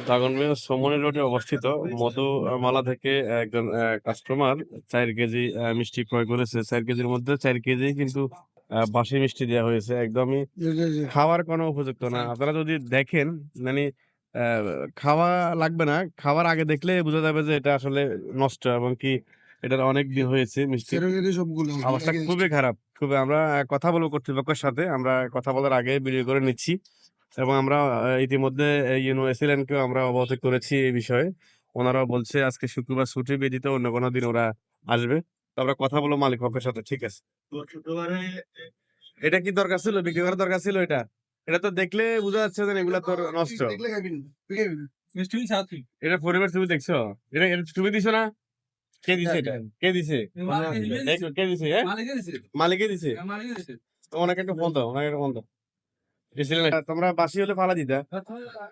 দাগনভূঞা সোমনি রোডে অবস্থিত মধুমালা থেকে একজন কাস্টমার ৪ কেজি মিষ্টি ক্রয় করেছে। ৪ কেজির মধ্যে ৪ কেজি কিন্তু বাসি মিষ্টি দেয়া হয়েছে। একদমই জি, জি, জি। খাওয়ার কোনো উপযুক্ত না। আপনারা যদি দেখেন মানে আ খাওয়া লাগবে না। খাওয়ার আগে দেখলে বোঝা যাবে যে এটা আসলে নষ্ট এবং কি এটার অনেক দিন হয়েছে মিষ্টির। সেরকমই সবগুলো অবস্থা একই খুবই স্টাইল। খারাপ। খুবই আমরা কথা বলব কর্তৃপক্ষের সাথে। আমরা কথা বলার আগে ভিডিও করে নিচ্ছি। এবং আমরা ইতিমধ্যে ইউনো এসিল্যান্ডকেও আমরা অবগত করেছি এই বিষয়ে। ওনারাও বলছে আজকে শুক্রবার ছুটি ব্যতীত অন্য কোনো দিন ওরা আসবে। তো আমরা কথা বলব মালিক পক্ষের সাথে। ঠিক আছে। তো শুক্রবারে এটা কি দরকার ছিল? বিক্রি করার দরকার ছিল এটা? এটা তো দেখলে বোঝা যাচ্ছে যে এগুলা তোর নষ্ট। দেখলে খাবি না। তুই খাবি না। মিষ্টি সাথী এটা পরিবার তুমি দেখছো? এটা তুমি দিছো না? কে দিছে এটা? কে দিছে? কে দিছে? মালিকে দিছে মালিকে দিছে? মালিকে দিছে তো ওনাকে একটা ফোন দাও, ওনাকে একটা ফোন দাও। দিছিলেন না? তোমরা বাসি হলে ফালা দিতা।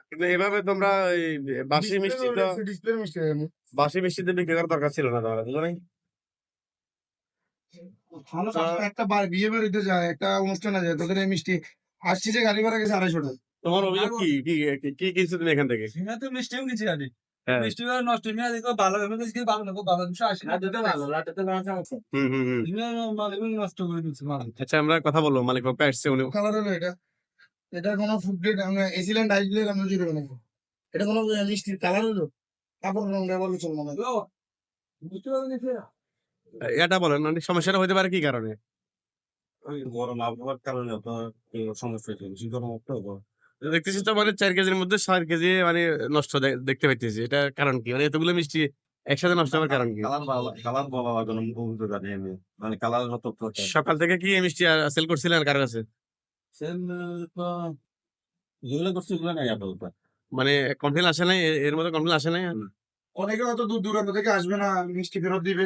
কিন্তু এভাবে তোমরা এই বাসি মিষ্টি তো ডিসপ্লে মিষ্টি আমি। বাসি মিষ্টিতে বিক্রি করার দরকার ছিল না তোমার, বুঝো নাই? ভালো একটা বিয়ে বাড়িতে যায়, একটা অনুষ্ঠানে যায়, তোদের এই মিষ্টি আসছি যে গাড়ি ভাড়া গেছে 250 টাকা। তোমার অভিযোগ কি? কি কিনছো তুমি এখান থেকে? সিঙ্গা তো মিষ্টিও নিচে আনি হ্যাঁ। মিষ্টি নষ্ট মিয়া দেখো ভালো আমি কিছু ভালো না খুব ভালো কিছু আসে না দিতে ভালো রাতে না হুম। সিঙ্গা মালিক নষ্ট করে দিচ্ছে মালিক আচ্ছা আমরা কথা বলবো মালিক পক্ষ আসছে উনি। কালার হলো এটা। এটা কোনো ফুড গ্রেড আমরা এসিল্যান্ড আইস গ্রেড আমরা জিরো বানাবো। এটা কোনো মিষ্টির কালার হলো। কাপড় রং ব্যবহার করছে না। মিষ্টি ভালো নিছে এটা বলেন মানে সমস্যাটা হতে পারে কি কারণে? ওই গরম আবহাওয়ার কারণে আপনার সমস্যা হয়েছে। বেশি গরম তো দেখতেছি তো মানে ৪ কেজির মধ্যে ৬ কেজি মানে নষ্ট দেখতে পাইতেছি। এটার কারণ কি? মানে এতগুলো মিষ্টি একসাথে নষ্ট হওয়ার কারণ কি? কালার বলা লাগে না অভিযোগ আছে এমনি। মানে কালার হতো সকাল থেকে কি এই মিষ্টি সেল করছিলেন কার কাছে? সেল তো যেগুলো করছে ওগুলো নাই আপাতত। মানে কমপ্লেইন আসে নাই? এর মধ্যে কমপ্লেইন আসে নাই? অনেকে হয়তো দূর দূরান্ত থেকে আসবে না, মিষ্টি ফেরত দিবে।